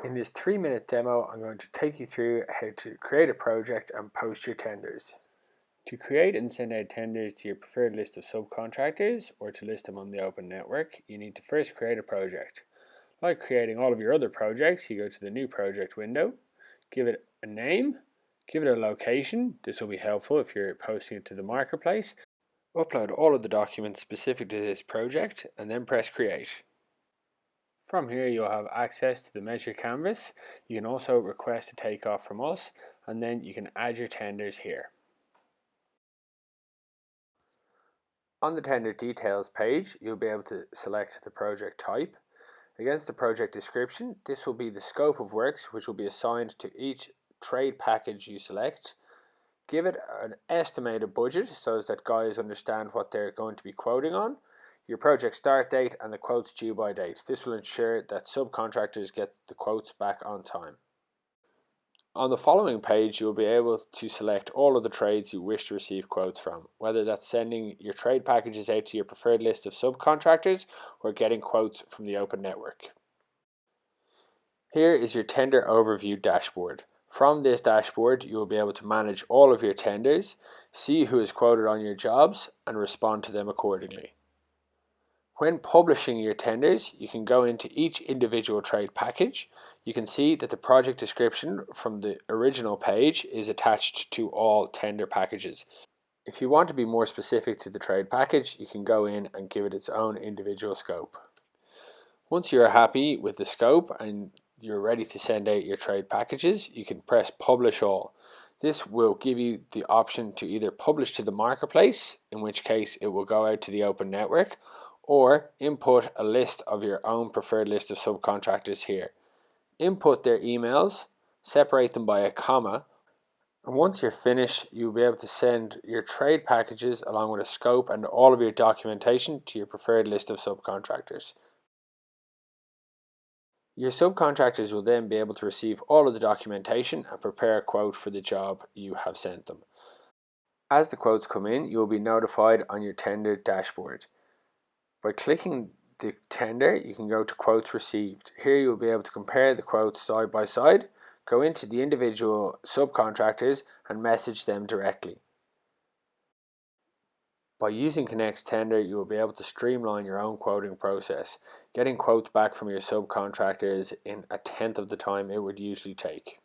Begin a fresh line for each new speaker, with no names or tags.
In this 3-minute demo, I'm going to take you through how to create a project and post your tenders. To create and send out tenders to your preferred list of subcontractors or to list them on the open network, you need to first create a project. Like creating all of your other projects, you go to the New Project window, give it a name, give it a location. This will be helpful if you're posting it to the marketplace. Upload all of the documents specific to this project and then press Create. From here you'll have access to the measure canvas. You can also request a takeoff from us, and then you can add your tenders here. On the tender details page, you'll be able to select the project type. Against the project description, this will be the scope of works which will be assigned to each trade package you select. Give it an estimated budget so that guys understand what they're going to be quoting on, your project start date, and the quotes due by date. This will ensure that subcontractors get the quotes back on time. On the following page, you'll be able to select all of the trades you wish to receive quotes from, whether that's sending your trade packages out to your preferred list of subcontractors or getting quotes from the open network. Here is your tender overview dashboard. From this dashboard, you will be able to manage all of your tenders, see who is quoted on your jobs, and respond to them accordingly. When publishing your tenders, you can go into each individual trade package. You can see that the project description from the original page is attached to all tender packages. If you want to be more specific to the trade package, you can go in and give it its own individual scope. Once you are happy with the scope and you're ready to send out your trade packages, you can press Publish All. This will give you the option to either publish to the marketplace, in which case it will go out to the open network, or input a list of your own preferred list of subcontractors here. Input their emails, separate them by a comma, and once you're finished, you'll be able to send your trade packages along with a scope and all of your documentation to your preferred list of subcontractors. Your subcontractors will then be able to receive all of the documentation and prepare a quote for the job you have sent them. As the quotes come in, you will be notified on your tender dashboard. By clicking the tender, you can go to Quotes Received. Here you will be able to compare the quotes side by side, go into the individual subcontractors and message them directly. By using ConX Tender, you will be able to streamline your own quoting process, getting quotes back from your subcontractors in 1/10 of the time it would usually take.